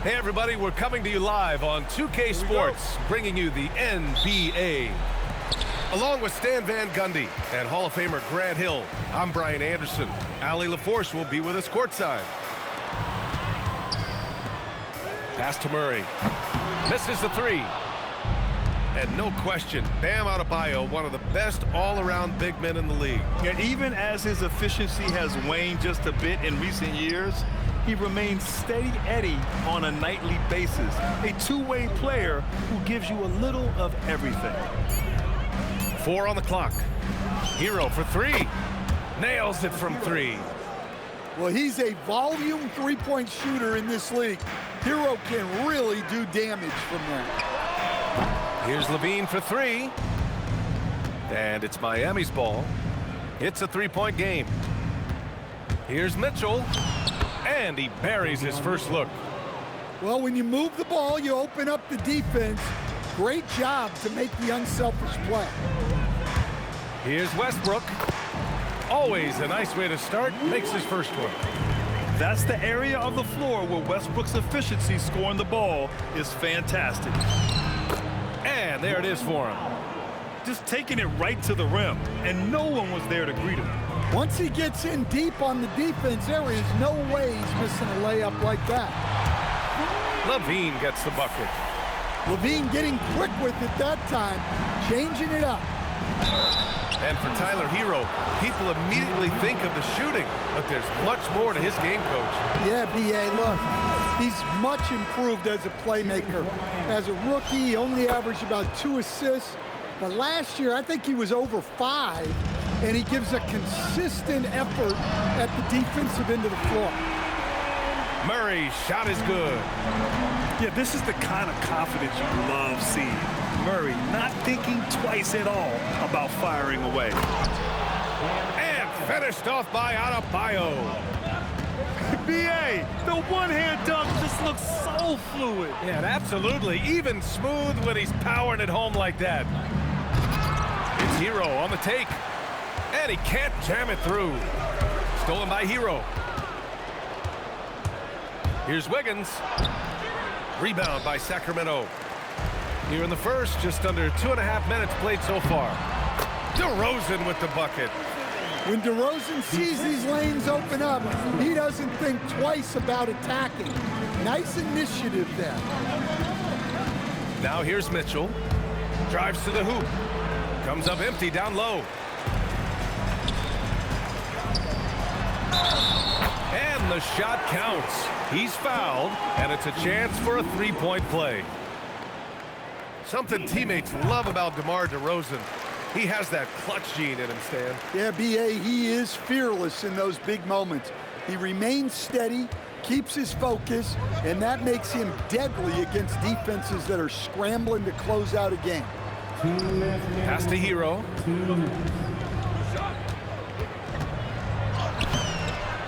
Hey everybody, we're coming to you live on 2K Sports, bringing you the NBA. Along with Stan Van Gundy and Hall of Famer Grant Hill, I'm Brian Anderson. Allie LaForce will be with us courtside. Pass to Murray. Misses the three. And no question, Bam Adebayo, one of the best all-around big men in the league. And even as his efficiency has waned just a bit in recent years, he remains steady Eddie on a nightly basis. A two-way player who gives you a little of everything. 4 on the clock. Hero for three. Nails it from three. Well, he's a volume three-point shooter in this league. Hero can really do damage from there. Here's Levine for three. And it's Miami's ball. It's a three-point game. Here's Mitchell. And he buries his first look. Well, when you move the ball, you open up the defense. Great job to make the unselfish play. Here's Westbrook. Always a nice way to start. Makes his first one. That's the area of the floor where Westbrook's efficiency scoring the ball is fantastic. And there it is for him. Just taking it right to the rim, and no one was there to greet him. Once he gets in deep on the defense, there is no way he's missing a layup like that. Levine gets the bucket. Levine getting quick with it that time, changing it up. And for Tyler Hero, people immediately think of the shooting, but there's much more to his game, Coach. Yeah, B.A., look, he's much improved as a playmaker. As a rookie, he only averaged about 2 assists, but last year I think he was over 5, and he gives a consistent effort at the defensive end of the floor. Murray's shot is good. Yeah, this is the kind of confidence you love seeing. Murray not thinking twice at all about firing away. And finished off by Adebayo. B.A., the one-hand dunk just looks so fluid. Yeah, absolutely. Even smooth when he's powering it home like that. It's Hero on the take. And he can't jam it through. Stolen by Hero. Here's Wiggins. Rebound by Sacramento. Here in the first, just under 2.5 minutes played so far. DeRozan with the bucket. When DeRozan sees these lanes open up, he doesn't think twice about attacking. Nice initiative there. Now here's Mitchell. Drives to the hoop. Comes up empty down low. And the shot counts. He's fouled, and it's a chance for a three-point play. Something teammates love about DeMar DeRozan. He has that clutch gene in him, Stan. Yeah, B.A., he is fearless in those big moments. He remains steady, keeps his focus, and that makes him deadly against defenses that are scrambling to close out a game. Pass to Hero.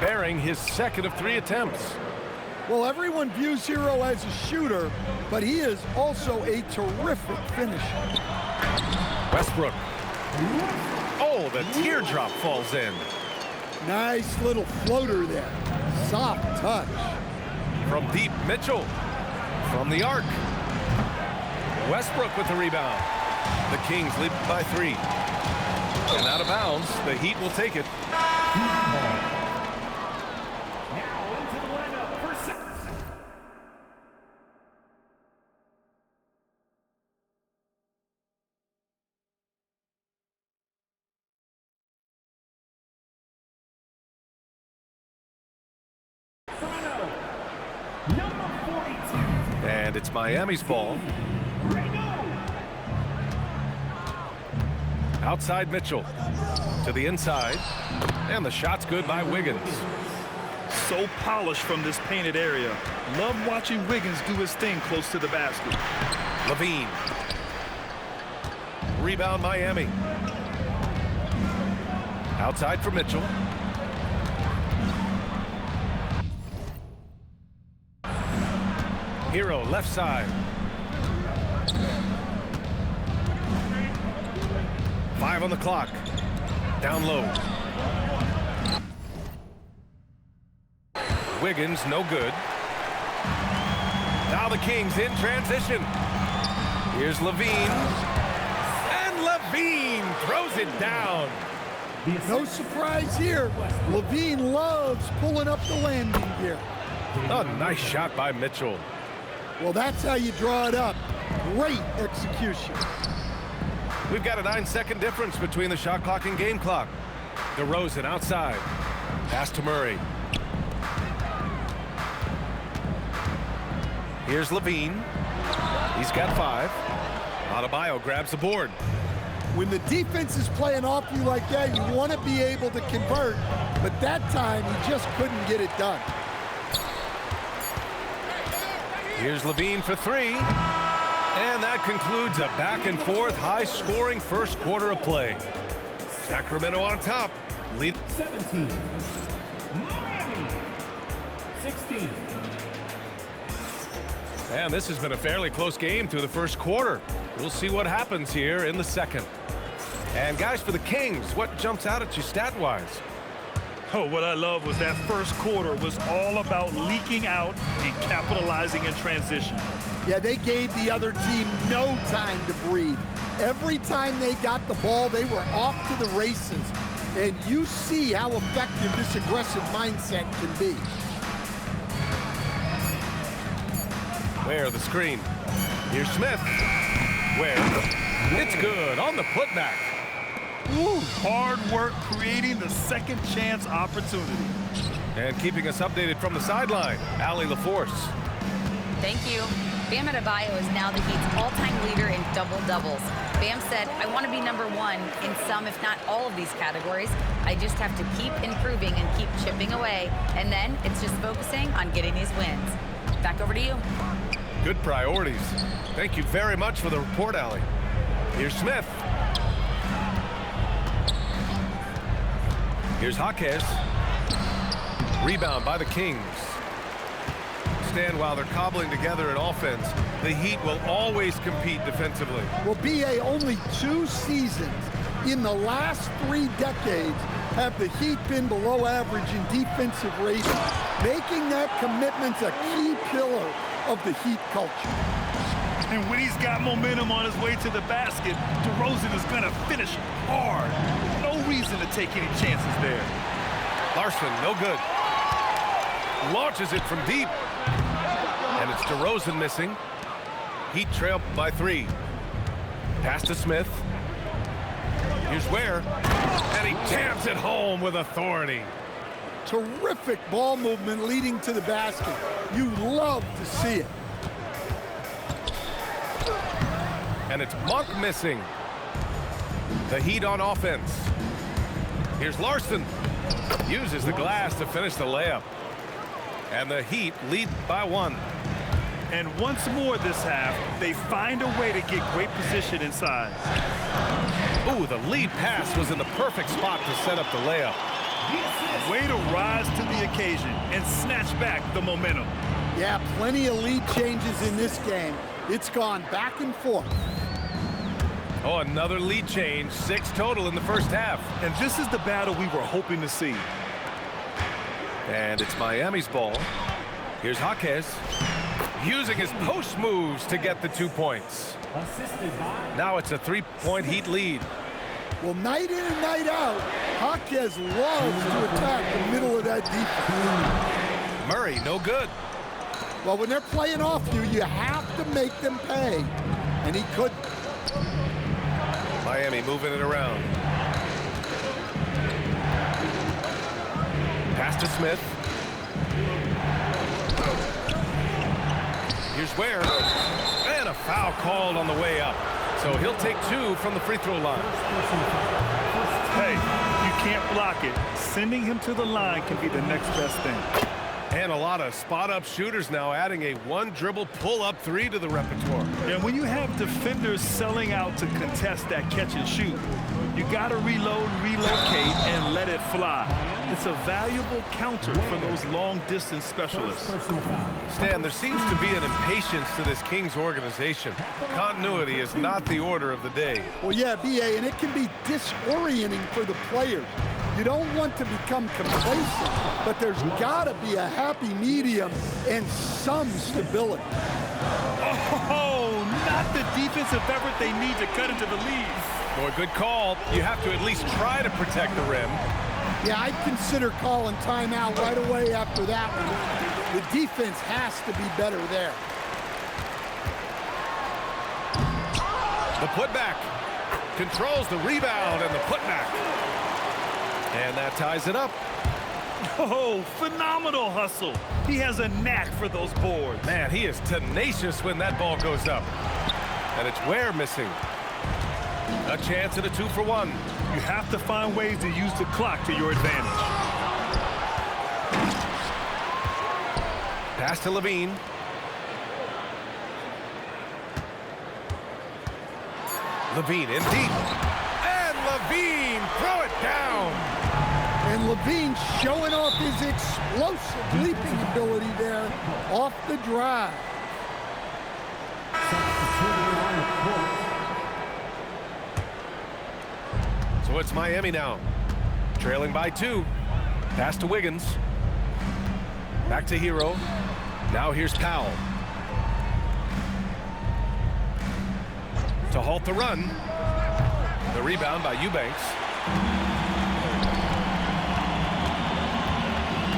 Bearing his second of 3 attempts. Well, everyone views Hero as a shooter, but he is also a terrific finisher. Westbrook. Oh, the teardrop falls in. Nice little floater there. Soft touch. From deep, Mitchell. From the arc. Westbrook with the rebound. The Kings lead by 3. And out of bounds, the Heat will take it. And it's Miami's ball. Outside Mitchell. To the inside. And the shot's good by Wiggins. So polished from this painted area. Love watching Wiggins do his thing close to the basket. Levine. Rebound Miami. Outside for Mitchell. Hero left side. 5 on the clock. Down low. Wiggins, no good. Now the Kings in transition. Here's Levine. And Levine throws it down. No surprise here. Levine loves pulling up the landing gear. A nice shot by Mitchell. Well, that's how you draw it up. Great execution. We've got a 9-second difference between the shot clock and game clock. DeRozan outside. Pass to Murray. Here's Levine. He's got 5. Adebayo grabs the board. When the defense is playing off you like that, you want to be able to convert, but that time he just couldn't get it done. Here's Levine for 3. And that concludes a back-and-forth, high-scoring first quarter of play. Sacramento on top. Lead 17. Miami 16. And this has been a fairly close game through the first quarter. We'll see what happens here in the second. And guys, for the Kings, what jumps out at you stat-wise? Oh, what I love was that first quarter was all about leaking out and capitalizing in transition. Yeah, they gave the other team no time to breathe. Every time they got the ball, they were off to the races. And you see how effective this aggressive mindset can be. Where the screen. Here's Smith. Where? It's good on the putback. Woo, hard work creating the second chance opportunity. And keeping us updated from the sideline, Allie LaForce. Thank you. Bam Adebayo is now the Heat's all-time leader in double-doubles. Bam said, I want to be number 1 in some, if not all of these categories. I just have to keep improving and keep chipping away. And then it's just focusing on getting these wins. Back over to you. Good priorities. Thank you very much for the report, Allie. Here's Smith. Here's Jaquez. Rebound by the Kings. Stand while they're cobbling together an offense. The Heat will always compete defensively. Well, BA, only 2 seasons in the last 3 decades have the Heat been below average in defensive rating, making that commitment a key pillar of the Heat culture. And when he's got momentum on his way to the basket, DeRozan is going to finish hard. No reason to take any chances there. Larson, no good. Launches it from deep. And it's DeRozan missing. Heat trail by 3. Pass to Smith. Here's Ware. And he jams it home with authority. Terrific ball movement leading to the basket. You love to see it. And it's Monk missing. The Heat on offense. Here's Larson. Uses the glass to finish the layup. And the Heat lead by 1. And once more this half, they find a way to get great position inside. Ooh, the lead pass was in the perfect spot to set up the layup. Way to rise to the occasion and snatch back the momentum. Yeah, plenty of lead changes in this game. It's gone back and forth. Oh, another lead change. 6 total in the first half. And this is the battle we were hoping to see. And it's Miami's ball. Here's Jaquez. Using his post moves to get the 2 points. Now it's a 3-point Heat lead. Well, night in and night out, Jaquez loves to attack the middle of that defense. Murray, no good. Well, when they're playing off you, you have to make them pay. And he couldn't. Miami moving it around. Pass to Smith. Here's Ware. And a foul called on the way up. So he'll take 2 from the free throw line. Hey, you can't block it. Sending him to the line can be the next best thing. And a lot of spot-up shooters now adding a 1-dribble pull-up 3 to the repertoire. And when you have defenders selling out to contest that catch and shoot, you got to reload, relocate, and let it fly. It's a valuable counter for those long-distance specialists. Stan, there seems to be an impatience to this Kings organization. Continuity is not the order of the day. Well, yeah, BA, and it can be disorienting for the players. You don't want to become complacent, but there's got to be a happy medium and some stability. Oh, not the defensive effort they need to cut into the lead. Boy, good call. You have to at least try to protect the rim. Yeah, I'd consider calling timeout right away after that one. The defense has to be better there. The putback controls the rebound and the putback. And that ties it up. Oh, phenomenal hustle. He has a knack for those boards. Man, he is tenacious when that ball goes up. And it's Ware missing. A chance at a 2-for-1. You have to find ways to use the clock to your advantage. Pass to Levine. Levine in deep. And Levine throw it down. And Levine showing off his explosive leaping ability there off the drive. So it's Miami now. Trailing by 2. Pass to Wiggins. Back to Hero. Now here's Powell. To halt the run. The rebound by Eubanks.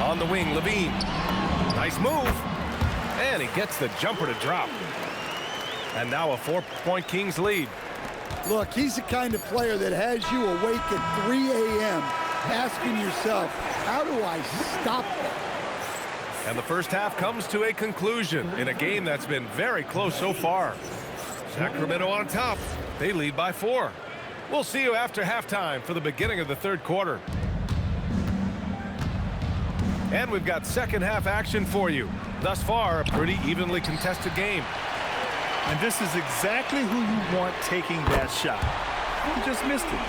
On the wing, Levine. Nice move. And he gets the jumper to drop. And now a 4-point Kings lead. Look, he's the kind of player that has you awake at 3 a.m. asking yourself, how do I stop that? And the first half comes to a conclusion in a game that's been very close so far. Sacramento on top. They lead by 4. We'll see you after halftime for the beginning of the third quarter. And we've got second half action for you. Thus far, a pretty evenly contested game. And this is exactly who you want taking that shot. He just missed it.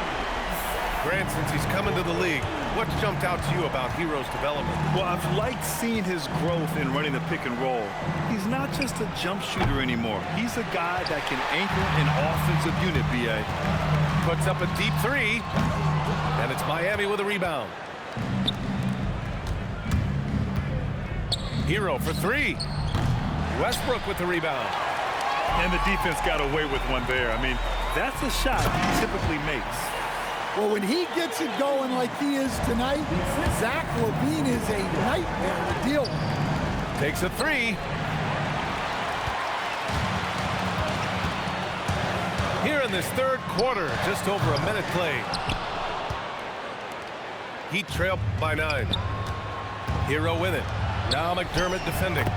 Grant, since he's come into the league, what's jumped out to you about Hero's development? Well, I've liked seeing his growth in running the pick and roll. He's not just a jump shooter anymore. He's a guy that can anchor an offensive unit, B.A. Puts up a deep 3. And it's Miami with a rebound. Hero for 3. Westbrook with the rebound. And the defense got away with one there. I mean, that's a shot he typically makes. Well, when he gets it going like he is tonight, Zach LaVine is a nightmare to deal with. Takes a 3. Here in this third quarter, just over a minute played. Heat trail by 9. Hero with it. Now McDermott defending.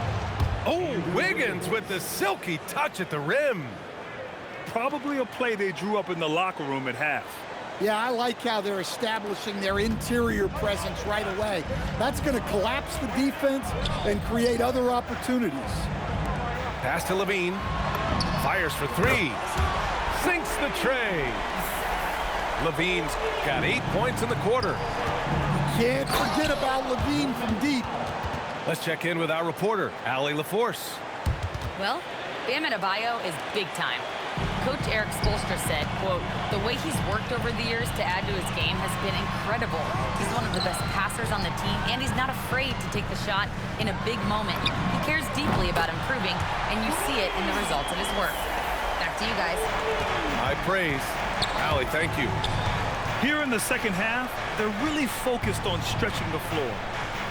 Oh, Wiggins with the silky touch at the rim. Probably a play they drew up in the locker room at half. Yeah, I like how they're establishing their interior presence right away. That's going to collapse the defense and create other opportunities. Pass to Levine. Fires for 3. Sinks the tray. Levine's got 8 points in the quarter. Can't forget about Levine from deep. Let's check in with our reporter, Allie LaForce. Well, Bam Adebayo is big time. Coach Eric Spoelstra said, quote, the way he's worked over the years to add to his game has been incredible. He's one of the best passers on the team, and he's not afraid to take the shot in a big moment. He cares deeply about improving, and you see it in the results of his work. Back to you guys. High praise. Allie, thank you. Here in the second half, they're really focused on stretching the floor.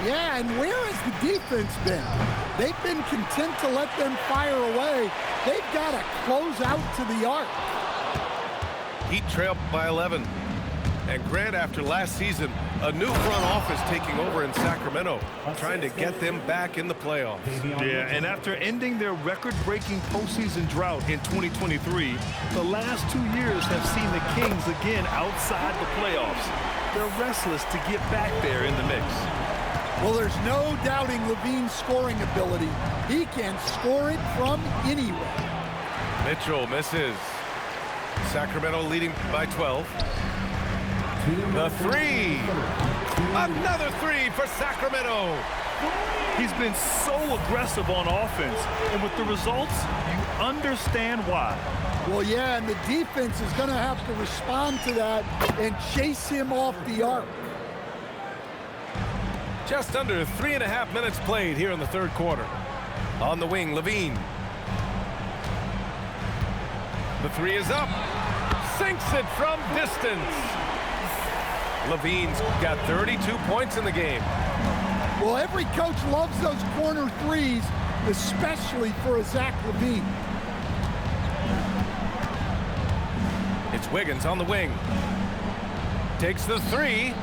Yeah, and where has the defense been? They've been content to let them fire away. They've got to close out to the arc. Heat trail by 11. And Grant, after last season, a new front office taking over in Sacramento, trying to get them back in the playoffs. Yeah, and after ending their record-breaking postseason drought in 2023, the last 2 years have seen the Kings again outside the playoffs. They're restless to get back there in the mix. Well, there's no doubting Levine's scoring ability. He can score it from anywhere. Mitchell misses. Sacramento leading by 12. The 3. Another 3 for Sacramento. He's been so aggressive on offense, and with the results, you understand why. Well, yeah, and the defense is going to have to respond to that and chase him off the arc. Just under 3.5 minutes played here in the third quarter. On the wing, LaVine. The three is up. Sinks it from distance. LaVine's got 32 points in the game. Well, every coach loves those corner threes, especially for a Zach LaVine. It's Wiggins on the wing. Takes the three.